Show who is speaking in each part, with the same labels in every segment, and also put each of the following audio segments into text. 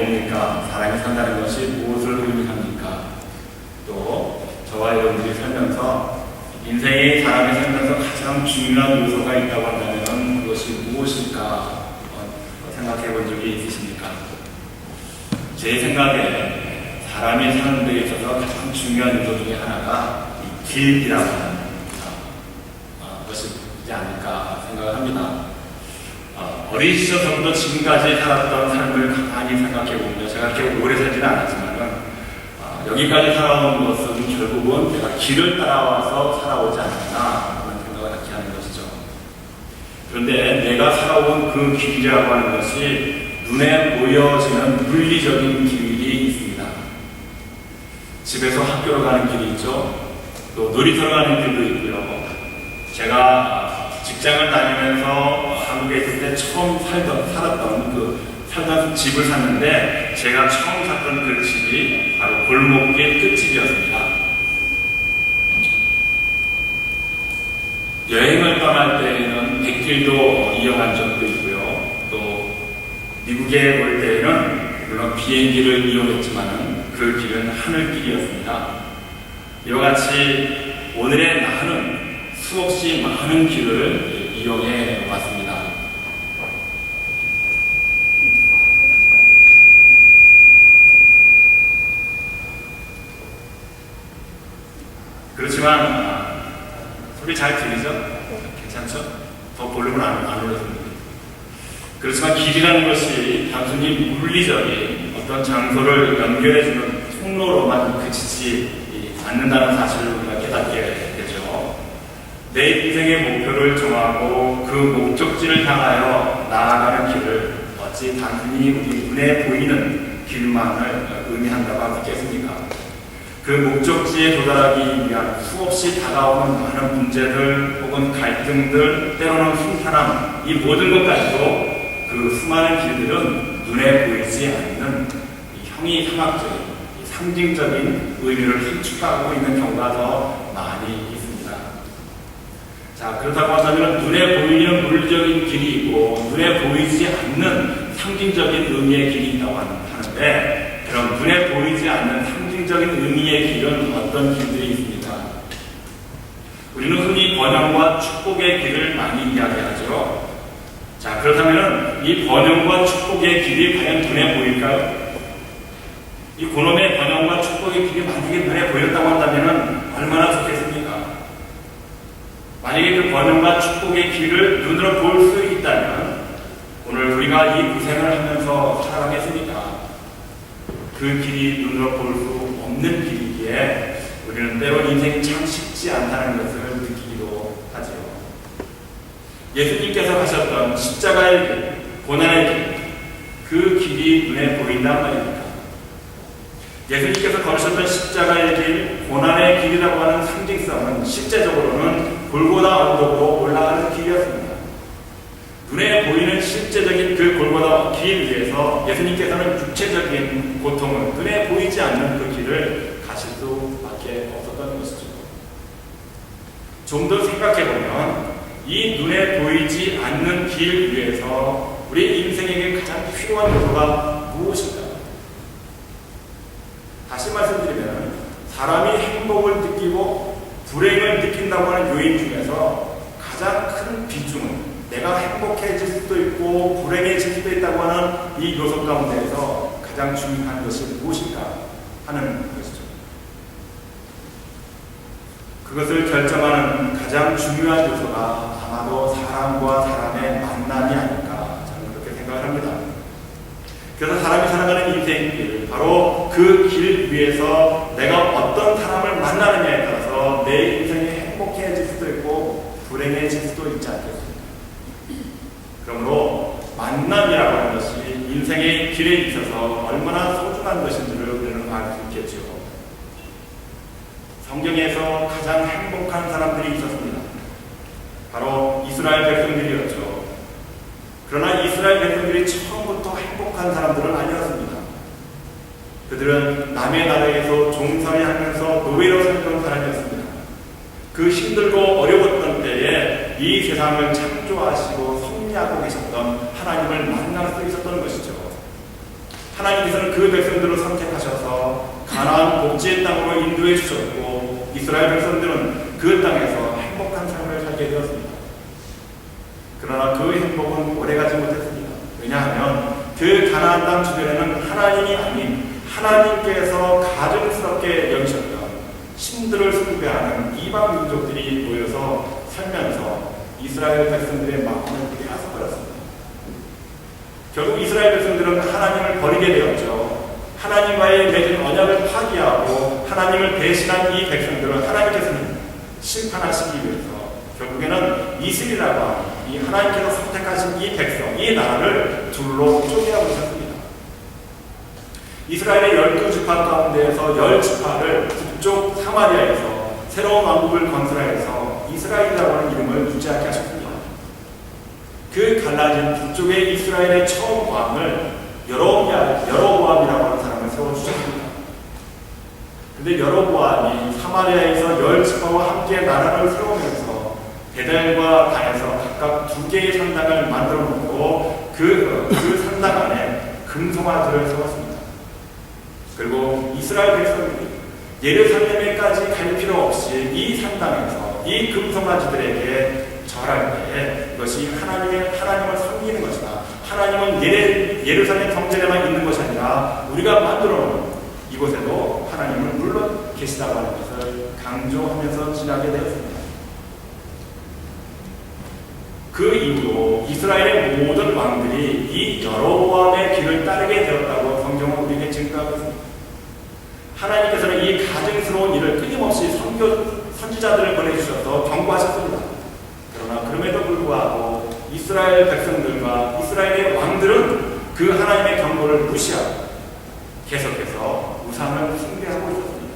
Speaker 1: 뭡니까? 사람이 산다는 것이 무엇을 의미합니까? 또 저와 여러분들이 살면서 인생이 사람이 살면서 가장 중요한 요소가 있다고 한다면 그것이 무엇일까 생각해 본 적이 있으십니까? 제 생각에 사람이 사는 데 있어서 가장 중요한 요소 중에 하나가 이 길이라고 하는 것이지 않을까 생각을 합니다. 어린 시절부터 지금까지 살았던 삶을 가만히 생각해 보면 제가 그렇게 오래 살지는 않았지만 여기까지 살아온 것은 결국은 내가 길을 따라와서 살아오지 않았나 그런 생각을 갖게 하는 것이죠. 그런데 내가 살아온 그 길이라고 하는 것이 눈에 보여지는 물리적인 길이 있습니다. 집에서 학교로 가는 길이 있죠. 또 놀이터로 가는 길도 있고요. 제가 직장을 다니면서 한국에 있을 때 처음 살던 집을 샀는데 제가 처음 샀던 그 집이 바로 골목길 끝집이었습니다. 여행을 떠날 때에는 백길도 이용한 적도 있고요. 또 미국에 올 때에는 물론 비행기를 이용했지만 그 길은 하늘길이었습니다. 이와 같이 오늘의 나는 수없이 많은 길을 이용해 왔습니다. 그렇지만 소리 잘 들리죠? 괜찮죠? 더 볼륨을 안 올려줍니다. 그렇지만 길이라는 것이 단순히 물리적인 어떤 장소를 연결해주는 통로로만 그치지 않는다는 사실을 우리가 깨닫게 되죠. 내 인생의 목표를 정하고 그 목적지를 향하여 나아가는 길을 어찌 단순히 우리 눈에 보이는 길만을 의미한다고 하겠습니까? 그 목적지에 도달하기 위한 수없이 다가오는 많은 문제들 혹은 갈등들, 때로는 순탄함, 이 모든 것까지도 그 수많은 길들은 눈에 보이지 않는 형이상학적인, 상징적인 의미를 함축하고 있는 경우가 더 많이 있습니다. 자, 그렇다고 한다면 눈에 보이는 물리적인 길이 있고 눈에 보이지 않는 상징적인 의미의 길이 있다고 하는데 그럼 눈에 보이지 않는 상징적인 의미의 길은 어떤 길들이 있습니까? 우리는 흔히 번영과 축복의 길을 많이 이야기하죠. 자, 그렇다면 이 번영과 축복의 길이 과연 눈에 보일까요? 이 그놈의 번영과 축복의 길이 만약에 눈에 보였다고 한다면 얼마나 좋겠습니까? 만약에 그 번영과 축복의 길을 눈으로 볼 수 있다면 오늘 우리가 이 고생을 하면서 살아가겠습니까? 그 길이 눈으로 볼 수 없는 길이기에 우리는 때로 인생이 참 쉽지 않다는 것을 느끼기도 하죠. 예수님께서 가셨던 십자가의 길, 고난의 길, 그 길이 눈에 보인단 말입니다. 예수님께서 걸으셨던 십자가의 길, 고난의 길이라고 하는 상징성은 실제적으로는 골고다 언덕으로 올라가는 길이었습니다. 눈에 보이는 실제적인 그 골고다 길 위에서 예수님께서는 육체적인 고통을 눈에 보이지 않는 그 길을 가실 수밖에 없었던 것이죠. 좀 더 생각해보면 이 눈에 보이지 않는 길 위에서 우리 인생에게 가장 필요한 요소가 무엇일까요? 다시 말씀드리면 사람이 행복을 느끼고 불행을 느낀다고 하는 요인 중에서 가장 큰 비중은 내가 행복해질 수도 있고 불행해질 수도 있다고 하는 이 요소 가운데에서 가장 중요한 것이 무엇일까 하는 것이죠. 그것을 결정하는 가장 중요한 요소가 아마도 사람과 사람의 만남이 아닐까 저는 그렇게 생각을 합니다. 그래서 사람이 살아가는 인생길, 바로 그 길 위에서 내가 어떤 사람을 만나느냐에 따라서 내 인생이 행복해질 수도 있고 불행해질 수도 있지 않겠습니까? 그러므로 만남이라고 하는 것이 인생의 길에 있어서 얼마나 소중한 것인지를 우리는 알 수 있겠죠. 성경에서 가장 행복한 사람들이 있었습니다. 바로 이스라엘 백성들이었죠. 그러나 이스라엘 백성들이 처음부터 행복한 사람들은 아니었습니다. 그들은 남의 나라에서 종살이 하면서 노예로 살던 사람이었습니다. 그 힘들고 어려웠던 때에 이 세상을 창조하시고 섭리하고 계셨던 하나님을 만날 수 있었던 것이죠. 하나님께서는 그 백성들을 선택하셔서 가나안 복지의 땅으로 인도해 주셨고 이스라엘 백성들은 그 땅에서 행복한 삶을 살게 되었습니다. 그러나 그 행복은 오래가지 못했습니다. 왜냐하면 그 가나안 땅 주변에는 하나님이 아닌 하나님께서 가증스럽게 여기셨던 신들을 숭배하는 이방 민족들이 모여서 살면서 이스라엘 백성들의 마음을 빼앗아버렸습니다. 결국 이스라엘 백성들은 하나님을 버리게 되었죠. 하나님과의 맺은 언약을 파기하고 하나님을 배신한 이 백성들을 하나님께서는 심판하시기 위해서 결국에는 이스라엘이라고 하는 이 하나님께서 선택하신 이 백성, 이 나라를 둘로 쪼개어버리셨습니다. 이스라엘의 12지파 가운데에서 10지파를 북쪽 사마리아에서 새로운 왕국을 건설하여서 이스라엘이라고 하는 이름을 유지하게 하셨습니다. 그 갈라진 북쪽의 이스라엘의 처음 왕을 여로보암이라고 하는 사람을 세워주셨습니다. 근데 여로보암이 사마리아에서 10지파와 함께 나라를 세우면서 베델과 단에서 각각 2개의 산당을 만들어 놓고 그 산당 안에 금송아지를 세웠습니다. 그리고 이스라엘 백성들이 예루살렘에까지 갈 필요 없이 이 산당에서 이 금송아지들에게 절할 때 이것이 하나님을 섬기는 것이다. 하나님은 예루살렘 성전에만 있는 것이 아니라 우리가 만들어 놓은 이곳에도 하나님은 물론 계시다고 하는 것을 강조하면서 지나게 되었습니다. 그 이후로 이스라엘의 모든 왕들이 이 여로보암의 길을 따르게 되었다고 성경은 우리에게 증거하고 있습니다. 하나님께서는 이 가증스러운 일을 끊임없이 선지자들을 보내주셔서 경고하셨습니다. 그러나 그럼에도 불구하고 이스라엘 백성들과 이스라엘의 왕들은 그 하나님의 경고를 무시하고 계속해서 우상을 숭배하고 있었습니다.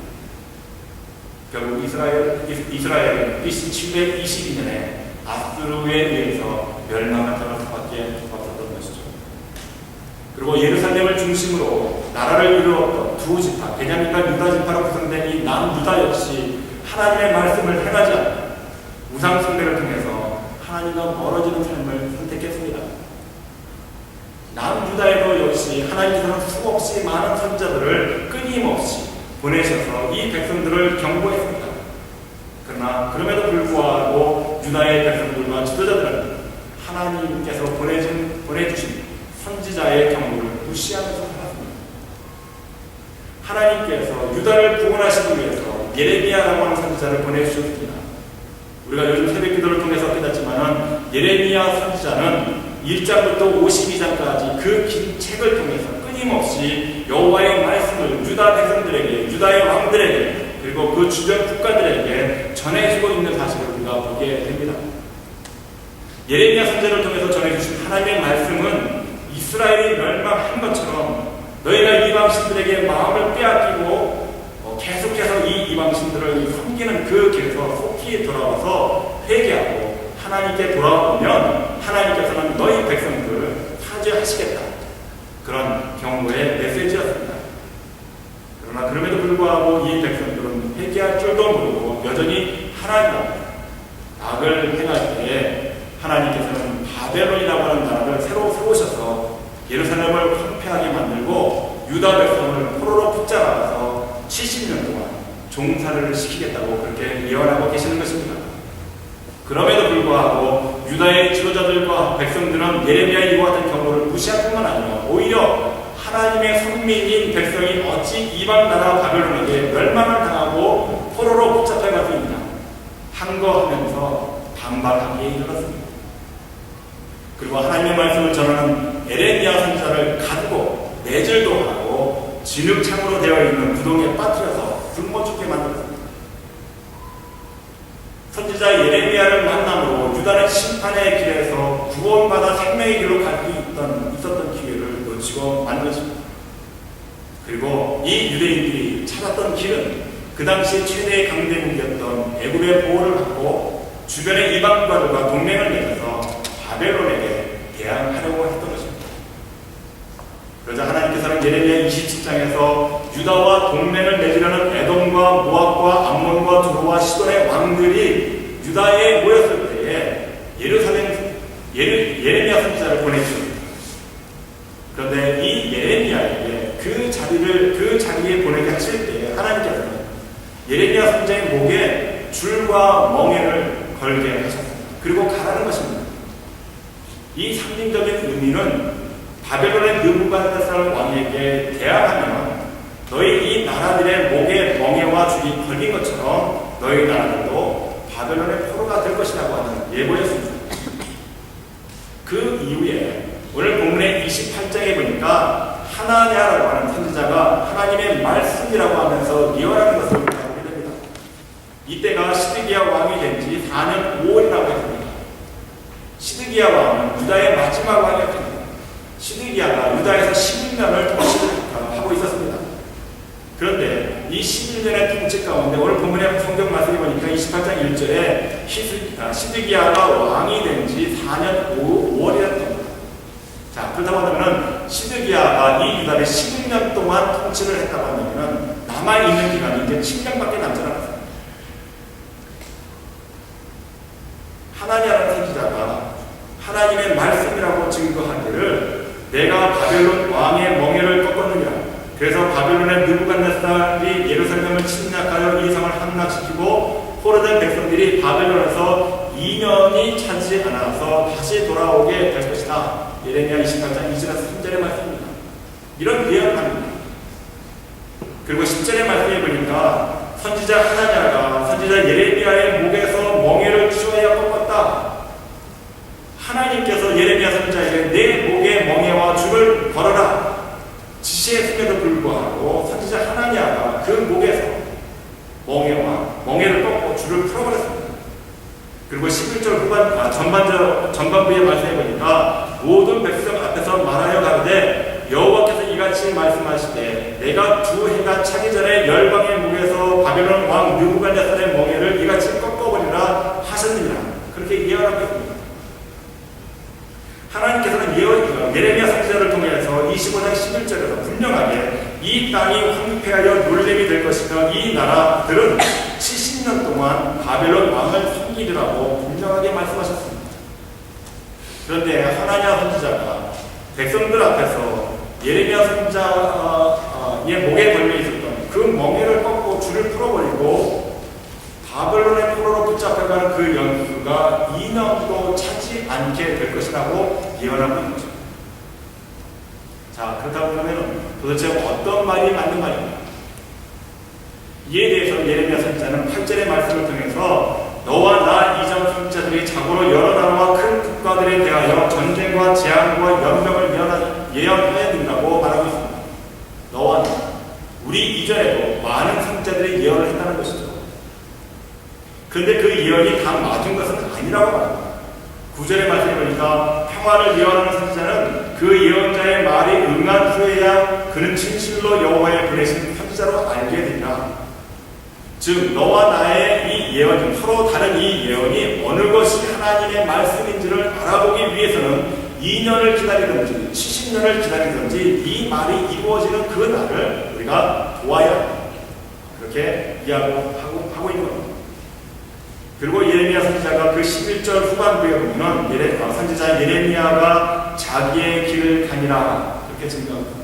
Speaker 1: 결국 이스라엘은 BC 722년에 아수르에 의해서 멸망을 당할 수밖에 없었던 것이죠. 그리고 예루살렘을 중심으로 나라를 이루었던 2지파, 베냐민과 유다 지파로 구성된 이 남유다 역시 하나님의 말씀을 행하지 않고 우상 숭배를 통해서 하나님과 멀어지는 삶을 선택했습니다. 남유다에도 역시 하나님께서는 수없이 많은 선지자들을 끊임없이 보내셔서 이 백성들을 경고했습니다. 그러나 그럼에도 불구하고 유다의 백성들과 지도자들은 하나님께서 보내주신 선지자의 경고를 무시하면서 살았습니다. 하나님께서 유다를 구원하시기 위해서 예레미야라고 하는 선지자를 보내주셨습니다. 우리가 요즘 새벽기도를 통해서 깨닫지만 예레미야 선지자는 1장부터 52장까지 그 긴 책을 통해서 끊임없이 여호와의 말씀을 유다 백성들에게, 유다의 왕들에게, 그리고 그 주변 국가들에게 전해주고 있는 사실을 우리가 보게 됩니다. 예레미야 선지자를 통해서 전해주신 하나님의 말씀은 이스라엘이 멸망한 것처럼 너희가 이방신들에게 마음을 빼앗기고 계속해서 이 이방신들을 섬기는 그 길에서 속히 돌아와서 회개하고 하나님께 돌아오면 하나님께서는 너희 백성들을 사죄하시겠다. 그런 경고의 메시지였습니다. 그러나 그럼에도 불구하고 이 백성들은 회개할 줄도 모르고 여전히 하나님 앞에 악을 행할 때에 하나님께서는 바벨론이라고 하는 나라를 새로 세우셔서 예루살렘을 황폐하게 만들고 유다 백성을 포로로 붙잡아서 70년 동안 종살이를 시키겠다고 그렇게 예언하고 계시는 것입니다. 그럼에도 불구하고 유다의 지도자들과 백성들은 예레미야의 이와 같은 경고를 무시할 뿐만 아니라 오히려 하나님의 선민인 백성이 어찌 이방 나라 바벨론에게 멸망을 당하고 포로로 붙잡혀 갈 수 있냐 항거하면서 반발하기에 이르렀습니다. 그리고 하나님의 말씀을 전하는 에레미야 선지자를 가두고 매질도 하고 진흙창으로 되어 있는 구덩이에 빠뜨려서 굶어 죽게 만들었습니다. 선지자 예레미야를 만남으로 유다는 심판의 길에서 구원받아 생명의 길로 갈 수 있었던 기회를 놓치고 만 것입니다. 그리고 이 유대인들이 찾았던 길은 그 당시 최대의 강대국이었던 애굽의 보호를 받고 주변의 이방국가들과 동맹을 맺어서 바벨론에게 대항하려고 했던 것입니다. 그러자 하나님께서는 예레미야 27장에서 유다와 동맹을 맺으려는 에돔과 모압과 암몬과 두로와 시돈의 왕들이 유다에 모였을 때에 예레미야 선지자를 보내주셨습니다. 그런데 이 예레미야에게 예레미야 선지자의 목에 줄과 멍에를 걸게 하셨습니다. 그리고 가라는 것입니다. 이 상징적인 의미는 바벨론의 느부갓네살 왕에게 대항하면 너희 이 나라들의 목에 멍에와 줄이 걸린 것처럼 너희 나라들도 바벨론의 포로가 될 것이라고 하는 예고였습니다. 그 이후에 오늘 본문의 28장에 보니까 하나냐라고 하는 선지자가 하나님의 말씀이라고 하면서 예언하는 것을 보게 됩니다. 이때가 시드기야 왕이 된 지 4년 5월이라고 했습니다. 시드기야 왕은 유다의 마지막 왕이었습니다. 시드기야가 유다에서 11년을 통치를 하고 있었습니다. 그런데 이 11년의 통치 가운데 오늘 본문의 성경 말씀을 보니까 28장 1절에 시드기야가 왕이 된 지 4년 5월이었던 겁니다. 자, 그렇다고 하면 시드기야가 이 유다를 11년 동안 통치를 했다고 하면 남아있는 기간이 이제 7년밖에 남지 않았습니다. 하나냐라는 선지자가 하나님의 말씀이라고 증거하기를 내가 바벨론 왕의 멍에를 꺾었느니라. 그래서 바벨론의 느부갓네살이 예루살렘을 침략하여 이 성을 함락시키고 포로된 백성들이 바벨론에서 2년이 차지 않아서 다시 돌아오게 될 것이다. 예레미야 28장 2절에서 3절의 말씀입니다. 이런 예언을 합니다. 그리고 10절의 말씀에 보니까 선지자 하나냐가 선지자 예레미야의 목에서 멍에를 치어야 꺾었다. 하나님께서 예레미야 선지자에게 내 목에 멍에와 줄을 걸어라 지시했음에도 불구하고 선지자 하나냐가 그 목에서 멍에를 꺾고 줄을 풀어버렸습니다. 그리고 11절 전반부의 말씀해 보니까 모든 백성 앞에서 말하여 가로되 여호와께서 이같이 말씀하시되 내가 두 해가 차기 전에 열방의 목에서 바벨론 왕 느부갓네살의 멍에를 이같이 꺾어버리라 하셨느니라. 그렇게 예언하고 있습니다. 하나님께서는 예레미야 선지자를 통해서 25장 11절에서 분명하게 이 땅이 황폐하여 놀림이 될 것이며 이 나라들은 70년 동안 바벨론 왕을 섬기리라고 분명하게 말씀하셨습니다. 그런데 하나냐 선지자가 백성들 앞에서 예레미야 선지자의 목에 걸려 있었던 그 멍에를 꺾고 줄을 풀어버리고 바벨론의 포로로 붙잡혀가는 그 연수가 2년도 차지 않게 될 것이라고 예언하고 있는 거죠. 자, 그렇다고 하면 도대체 어떤 말이 맞는 말입니까? 이에 대해서 예레미야 선지자는 8절의 말씀을 통해서 너와 나 이전 선지자들이 자고로 여러 나라와 큰 국가들에 대하여 전쟁과 재앙과 연병을 예언해야 된다고 말하고 있습니다. 너와 나, 우리 이전에도 많은 선지자들이 예언을 했다는 것이죠. 그런데 그 예언이 다 맞은 것은 아니라고 말합니다. 9절의 말씀에 보니까 평화를 예언하는 선지자는 그 예언자의 말이 응한 후에야 그는 진실로 여호와의 보내신 선지자로 알게 되리라. 즉 너와 나의 이 예언이 서로 다른 이 예언이 어느 것이 하나님의 말씀인지를 알아보기 위해서는 2년을 기다리든지 70년을 기다리든지 이 말이 이루어지는 그 날을 우리가 도와야 합니다. 그렇게 이야기하고 있는 겁니다. 그리고 예레미야 선지자가 그 11절 후반부에 보면 선지자 예레미야가 자기의 길을 가니라 그렇게 증거합니다.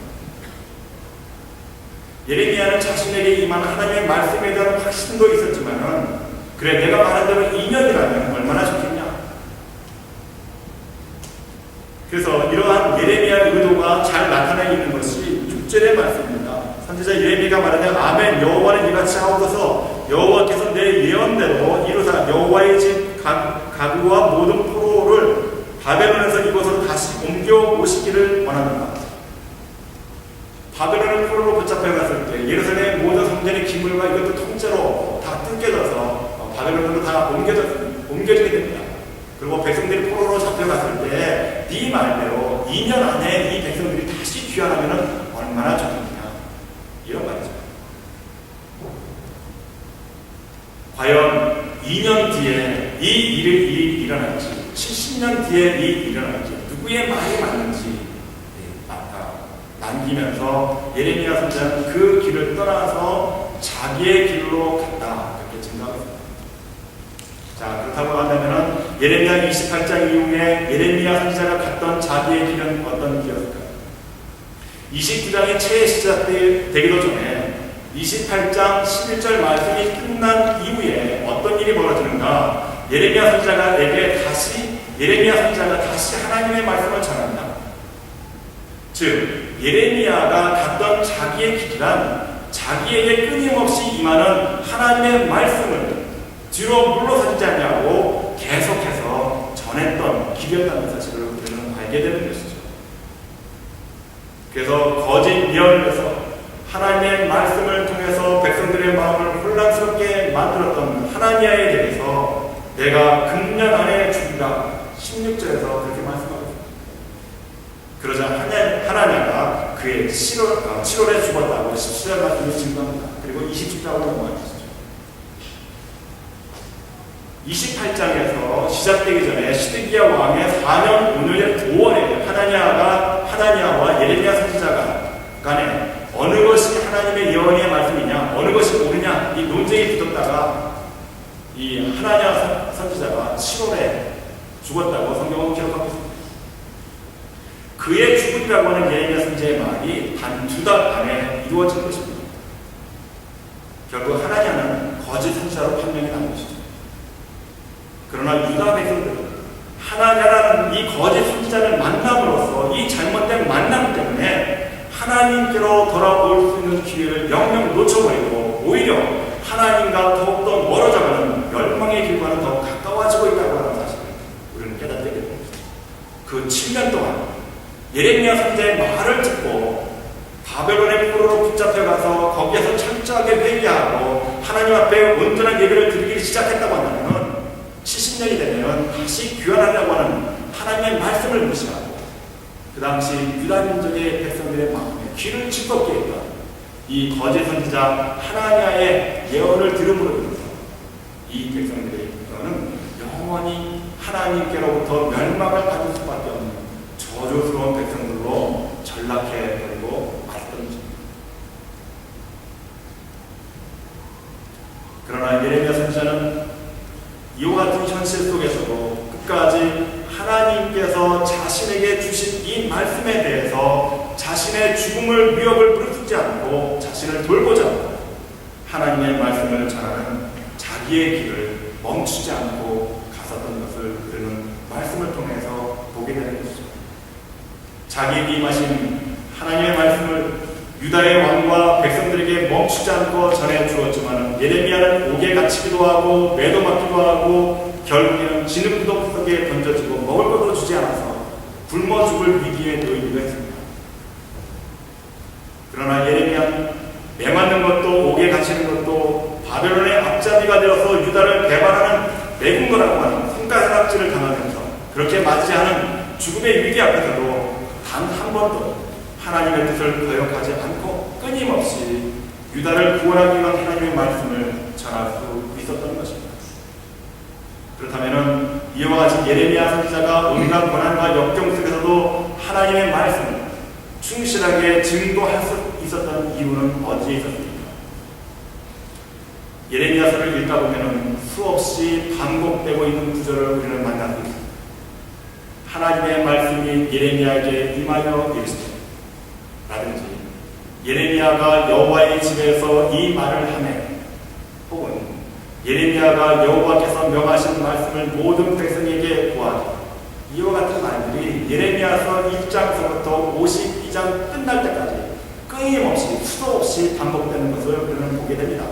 Speaker 1: 예레미야는 자신에게 임한 하나님의 말씀에 대한 확신도 있었지만은 그래 내가 말한 대로 2년이라면 얼마나 좋겠냐. 그래서 이러한 예레미야의 의도가 잘 나타나 있는 것이 6절의 말씀입니다. 선지자 예레미야가 말하되 아멘 여호와는 이같이 하옵소서 여호와께서 내 예언대로 이루사 여호와의 집 가구와 모든 포로를 바벨론에서 이곳으로 다시 옮겨 오시기를 원합니다. 바벨론을 포로로 붙잡혀갔을 때 예루살렘의 모든 성전의 기물과 이것도 통째로 다 뜯겨져서 바벨론으로 다 옮겨지게 됩니다. 그리고 백성들이 포로로 잡혀갔을 때 네 말대로 2년 안에 이 백성들이 다시 귀환하면 얼마나 좋겠냐 이런 말이죠. 과연 2년 뒤에 이 일이 일어날지 70년 뒤에 이 일이 일어날지 누구의 말이 맞는지 남기면서 예레미야 선지자는 그 길을 떠나서 자기의 길로 갔다 이렇게 증거합니다. 자, 그렇다고 한다면 예레미야 28장 이후에 예레미야 선지자가 갔던 자기의 길은 어떤 길이었을까요? 29장이 채 시작되기도 전에 28장 11절 말씀이 끝난 이후에 어떤 일이 벌어지는가? 예레미야 선지자가 다시 하나님의 말씀을 전합니다. 즉 예레미야가 갔던 자기의 길이란 자기에게 끊임없이 임하는 하나님의 말씀을 뒤로 물러서지 않냐고 계속해서 전했던 길이었다는 사실을 우리는 알게 되는 것이죠. 그래서 거짓 예언을 해서 하나님의 말씀을 통해서 백성들의 마음을 혼란스럽게 만들었던 하나니아에 대해서 내가 금년 안에 죽이라 16절에서 그렇게 말씀하고 있습니다. 그러자 하나니아가 그의 7월에 죽었다고 17절 말씀을 증거합니다. 그리고 27장으로 넘어가시죠. 28장에서 시작되기 전에 시드기야 왕의 4년 5월에 하나니아와 예레미야 선지자가 간에 어느 것이 하나님의 예언의 말씀이냐, 어느 것이 옳으냐, 이 논쟁이 붙었다가 이 하나니아 선지자가 7월에 죽었다고 성경은 기록하고 있습니다. 그의 죽음이라고 하는 예레미야 선지자의 말이 단 2달 안에 이루어진 것입니다. 결국 하나니아는 거짓 선지자로 판명이 난 것이죠. 그러나 유다 백성들은 하나니아라는 이 거짓 선지자를 만남으로써 이 잘못된 만남 때문에 하나님께로 돌아올 수 있는 기회를 영영 놓쳐버리고 오히려 하나님과 더욱더 멀어져가는 멸망의 길과는 더 가까워지고 있다고 하는 사실을 우리는 깨닫게 됩니다. 그 7년 동안 예레미야 선지자의 말을 듣고 바벨론의 포로로 붙잡혀가서 거기에서 철저하게 회개하고 하나님 앞에 온전한 예배를 드리기 시작했다고 한다면 70년이 되면 다시 귀환하려고 하는 하나님의 말씀을 무시하고 그 당시 유다 민족의 백성들의 마음에 귀를 찌껍게 했던 이 거짓 선지자 하나니아의 예언을 들음으로 인해서 이 백성들의 영은 영원히 하나님께로부터 멸망을 받을 수밖에 없는 저주스러운 백성들로 전락해버리고 말았던 것입니다. 그러나 예레미야 선지자는 이와 같은 현실 속에서도 끝까지 하나님께서 자신에게 주신 이 말씀에 대해서 자신의 죽음을 위협을 무릅쓰지 않고 자신을 돌보지 않고 하나님의 말씀을 전하는 자기의 길을 멈추지 않고 갔었던 것을 우리는 말씀을 통해서 보게 되는 것이죠. 자기에게 임하신 하나님의 말씀을 유다의 왕과 백성들에게 멈추지 않고 전해 주었지만 예레미야는 옥에 갇히기도 하고 매도 맞기도 하고 결국에는 진흙구덩 속에 던져지고 먹을 것도 주지 않아서 굶어 죽을 위기에 놓이기도 했습니다. 그러나 예레미야는 매맞는 것도 옥에 갇히는 것도 바벨론의 앞잡이가 되어서 유다를 배반하는 매군 거라고 하는 손가락질을 당하면서 그렇게 맞이하는 죽음의 위기 앞에서도 단 한 번도 하나님의 뜻을 거역하지 않고 끊임없이 유다를 구원하기 위한 하나님의 말씀을 전할 수 있었던 것입니다. 그렇다면 이와 같이 예레미야 선지자가 온갖 고난과 역경 속에서도 하나님의 말씀을 충실하게 증거할 수 있었던 이유는 어디에 있었습니까? 예레미야서를 읽다 보면 수없이 반복되고 있는 구절을 우리는 만나고 있습니다. 하나님의 말씀이 예레미야에게 임하여 이르시되 라든지 예레미야가 여호와의 집에서 이 말을 하매 혹은 예레미야가 여호와께서 명하신 말씀을 모든 백성에게 고하되 이와 같은 말들이 예레미야서 1장서부터 52장 끝날 때까지 끊임없이 수도 없이 반복되는 것을 우리는 보게 됩니다.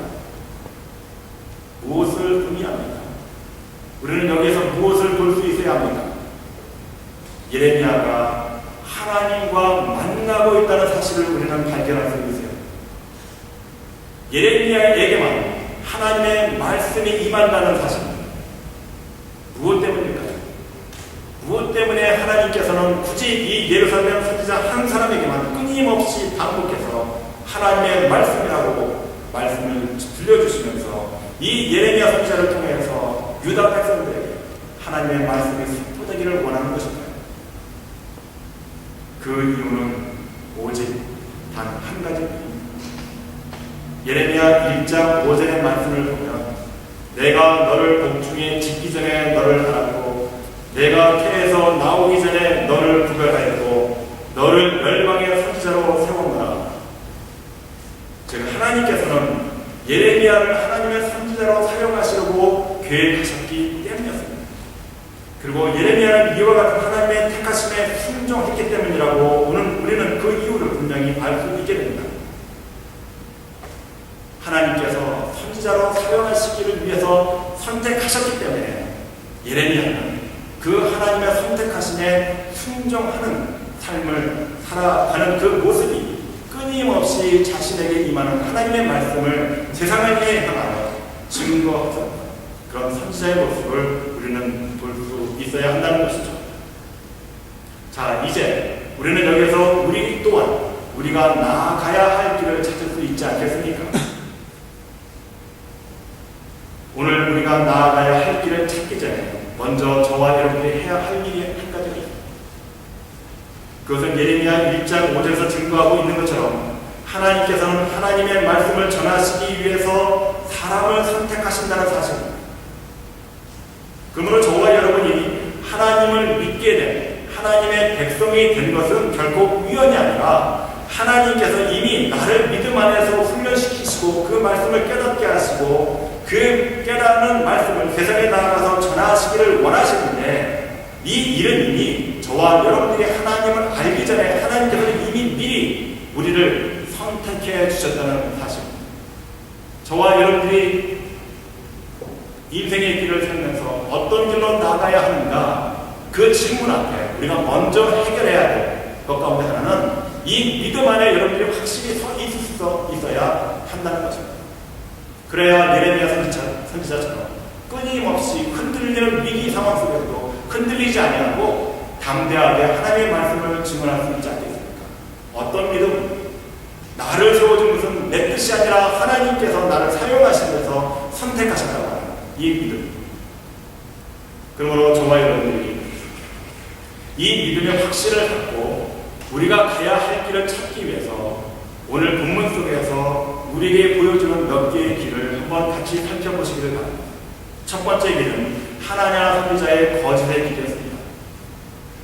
Speaker 1: 무엇을 의미합니까? 우리는 여기에서 무엇을 볼 수 있어야 합니까? 예레미야가 하나님과 만나고 있다는 사실을 우리는 발견할 수 있어요. 예레미야에게만 하나님의 말씀이 임한다는 사실입니다. 무엇 때문일까요? 무엇 때문에 하나님께서는 굳이 이 예루살렘 선지자 한 사람에게만 끊임없이 반복해서 하나님의 말씀이라고 말씀을 들려주시면서 이 예레미야 선지자를 통해서 유다 백성들에게 하나님의 말씀이 선포되기를 원하는 것일까요? 그 이유는 오직 단 한 가지입니다. 예레미야 1장 5절의 말씀을 보면 내가 너를 복중에 짓기 전에 너를 알았고 내가 태에서 나오기 전에 너를 구별하였고 너를 멸망의 선지자로 세웠노라. 즉 하나님께서는 예레미야를 하나님의 선지자로 사용하시려고 계획하셨기 때문이었습니다. 그리고 예레미야는 이와 같은 하나님의 택하심에 순종했기 때문이라고 우리는 그 이유를 분명히 알 수 있게 됩니다. 하나님께서 선지자로 사용하시기를 위해서 선택하셨기 때문에 예레미야는 그 하나님의 선택하심에 순종하는 삶을 살아가는 그 모습이 끊임없이 자신에게 임하는 하나님의 말씀을 세상에게 향하여 증거하는 그런 선지자의 모습을 우리는 볼 수 있어야 한다는 것이죠. 자, 이제 우리는 여기서 우리 또한 우리가 나아가야 할 길을 찾을 수 있지 않겠습니까? 오늘 우리가 나아가야 할 길을 찾기 전에 먼저 저와 여러분이 해야 할 일이 한 가지가 있습니다. 그것은 예레미야 1장 5절에서 증거하고 있는 것처럼 하나님께서는 하나님의 말씀을 전하시기 위해서 사람을 선택하신다는 사실입니다. 그러므로 저와 여러분이 하나님을 믿게 된 하나님의 백성이 된 것은 결코 우연이 아니라 하나님께서 이미 나를 믿음 안에서 훈련시키시고 그 말씀을 깨닫게 하시고 그 깨닫는 말씀을 세상에 나아가서 전하시기를 원하시는데 이 일은 이미 저와 여러분들이 하나님을 알기 전에 하나님께서는 이미 미리 우리를 선택해 주셨다는 사실입니다. 저와 여러분들이 인생의 길을 살면서 어떤 길로 나가야 하는가 그 질문 앞에 우리가 먼저 해결해야 될 것 가운데 하나는 이 믿음 안에 여러분들이 확실히 서 있어야 한다는 것입니다. 그래야 예레미야 선지자처럼 끊임없이 흔들리는 위기 상황 속에서도 흔들리지 아니하고 담대하게 하나님의 말씀을 증언할 수 있지 않겠습니까? 어떤 믿음? 나를 세워준 것은 내 뜻이 아니라 하나님께서 나를 사용하시면서 선택하셨다고 하는 이 믿음. 그러므로 저와 여러분들이 이 믿음의 확신을 갖고 우리가 가야 할 길을 찾기 위해서 오늘 본문 속에서 우리에게 보여주는 몇 개의 길을 한번 같이 살펴보시기를 바랍니다. 첫 번째 길은 하나냐 선지자의 거짓의 길이었습니다.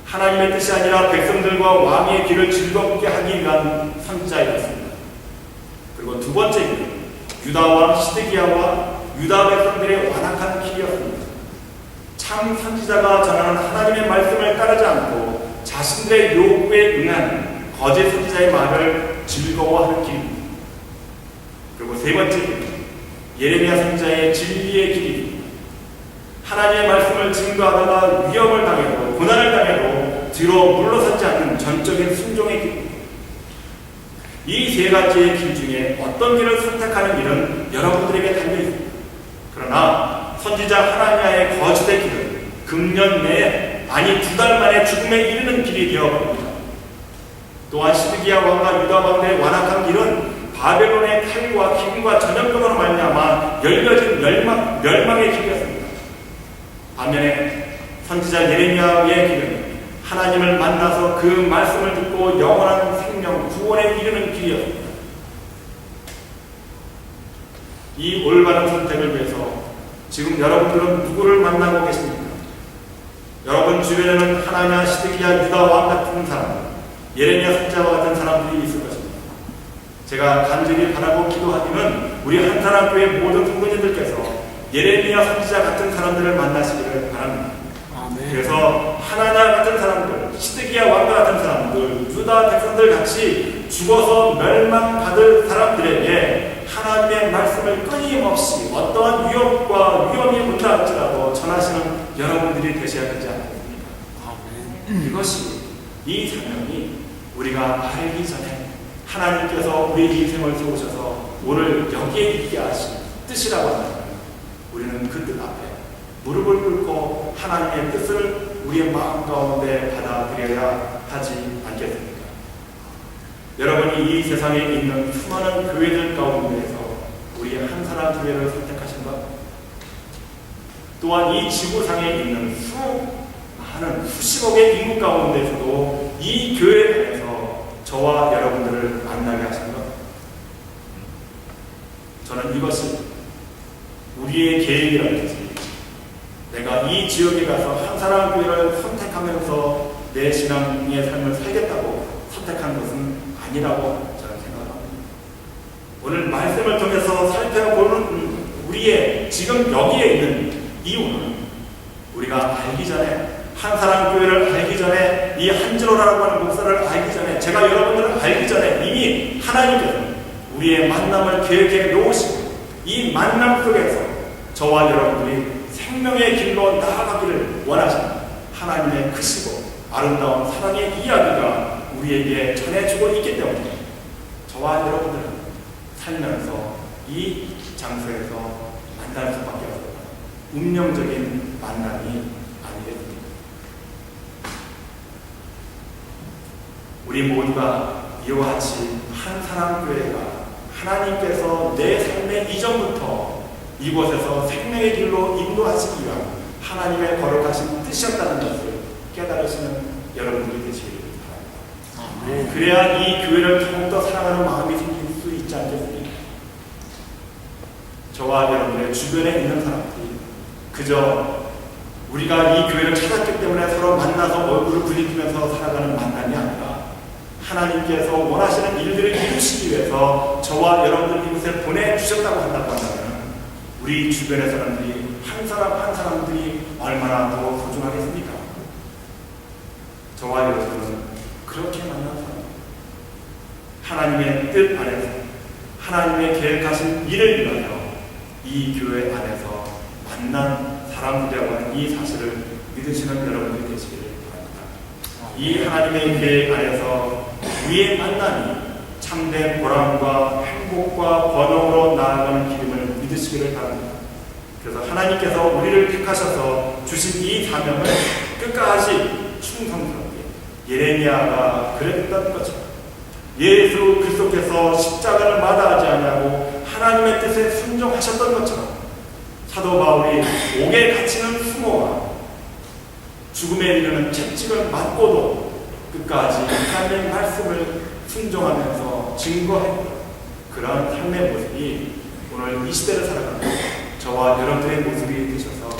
Speaker 1: 하나님의 뜻이 아니라 백성들과 왕의 길을 즐겁게 하기 위한 선지자이었습니다. 그리고 두 번째 길은 유다왕 시드기야와 유다 백성들의 완악한 길이었습니다. 참 선지자가 전하는 하나님의 말씀을 따르지 않고 자신들의 요구에 응하는 거짓 선지자의 말을 즐거워하는 길입니다. 그리고 세 번째 길은 예레미야 선지자의 진리의 길입니다. 하나님의 말씀을 증거하다가 위험을 당해도 고난을 당해도 뒤로 물러서지 않는 전적인 순종의 길입니다. 이 세 가지의 길 중에 어떤 길을 선택하는 일은 여러분들에게 달려 있습니다. 그러나 선지자 하나냐의 거짓의 길은 금년 내에 아니 2달 만에 죽음에 이르는 길이 되어버립니다. 또한 시드기야 왕과 유다 왕의 완악한 길은 바벨론의 칼과 기근과 전염병으로 말미암아 열려진 멸망의 길이었습니다. 반면에 선지자 예레미야의 길은 하나님을 만나서 그 말씀을 듣고 영원한 생명, 구원에 이르는 길이었습니다. 이 올바른 선택을 위해서 지금 여러분들은 누구를 만나고 계십니까? 여러분 주변에는 하나냐, 시드기야, 유다 왕 같은 사람, 예레미야 선지자와 같은 사람들이 있을 것입니다. 제가 간절히 바라고 기도하기는 우리 한사람교회 모든 성도님들께서 예레미야 선지자 같은 사람들을 만나시기를 바랍니다. 그래서 하나냐 같은 사람들, 시드기야 왕과 같은 사람들, 유다 백성들 같이 죽어서 멸망받을 사람들에게 하나님의 말씀을 끊임없이 어떠한 위험이 온다 할지라도 전하시는 여러분들이 되셔야 되지 않겠습니까? 이것이 이 사명이 우리가 알기 전에 하나님께서 우리 인생을 세우셔서 오늘 여기에 있게 하신 뜻이라고 한다면 우리는 그 뜻 앞에 무릎을 꿇고 하나님의 뜻을 우리의 마음 가운데 받아들여야 하지 않겠습니까? 여러분이 이 세상에 있는 수많은 교회들 가운데에서 우리 한 사람 교회를 선택하신 것, 또한 이 지구상에 있는 수많은 수십억의 인구 가운데서도 이 교회 안에서 저와 여러분들을 만나게 하신 것, 저는 이것이 우리의 계획이라든지 내가 이 지역에 가서 한 사람 교회를 선택하면서 내 신앙의 삶을 살겠다고 선택한 것은 아니라고 저는 생각합니다.
Speaker 2: 오늘 말씀을 통해서 살펴보는 우리의 지금 여기에 있는 이유는 우리가 알기 전에, 한사랑교회를 알기 전에, 이 한진호라고 하는 목사를 알기 전에, 제가 여러분들을 알기 전에 이미 하나님께서 우리의 만남을 계획해 놓으시고 이 만남 속에서 저와 여러분들이 생명의 길로 나아가기를 원하시는 하나님의 크시고 아름다운 사랑의 이야기가 우리에게 전해주고 있기 때문에 저와 여러분들은 살면서 이 장소에서 만날 수밖에 없는 운명적인 만남이 아니겠습니까? 우리 모두가 이와 같이 한사랑교회가 하나님께서 내 삶의 이전부터 이곳에서 생명의 길로 인도하시기 위한 하나님의 거룩하신 뜻이었다는 것을 깨달으시는 여러분들이 되시기를 바랍니다. 그래야 이 교회를 더욱더 사랑하는 마음이 생길 수 있지 않겠습니까? 저와 여러분의 주변에 있는 사람들이 그저 우리가 이 교회를 찾았기 때문에 서로 만나서 얼굴을 부딪히면서 살아가는 만남이 아니라 하나님께서 원하시는 일들을 이루시기 위해서 저와 여러분들 이곳에 보내주셨다고 한다고 한다면 우리 주변의 사람들이 한 사람 한 사람들이 얼마나 더 소중하겠습니까? 저와 여러분은 그렇게 만난 사람, 하나님의 뜻 안에서 하나님의 계획하신 일을 위하여 이 교회 안에서 만난 사람들이라고 하는 이 사실을 믿으시는 여러분들이 되시기를 바랍니다. 이 하나님의 계획 안에서 우리의 만남이 참된 보람과 행복과 번영으로 나아가는 길임을 믿으시기를 바랍니다. 그래서 하나님께서 우리를 택하셔서 주신 이 사명을 끝까지 충성스럽게 예레미야가 그랬던 것처럼 예수 그리스도께서 십자가를 마다하지 아니하고 하나님의 뜻에 순종하셨던 것처럼 사도 바울이 옥에 갇히는 수모와 죽음에 이르는 채찍을 맞고도 끝까지 하나님의 말씀을 순종하면서 증거했던 그런 삶의 모습이 오늘 이 시대를 살아가는 저와 여러분들의 모습이 되셔서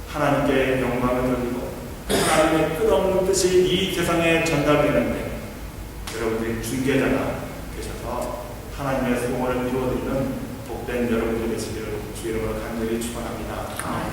Speaker 2: 하나님께 영광을 돌리고 하나님의 끝없는 뜻이 이 세상에 전달되는데 여러분들이 중개자가 되셔서 하나님의 소원을 이루어드리는 복된 여러분들이 되시기를 주의 이름으로 간절히 축원합니다.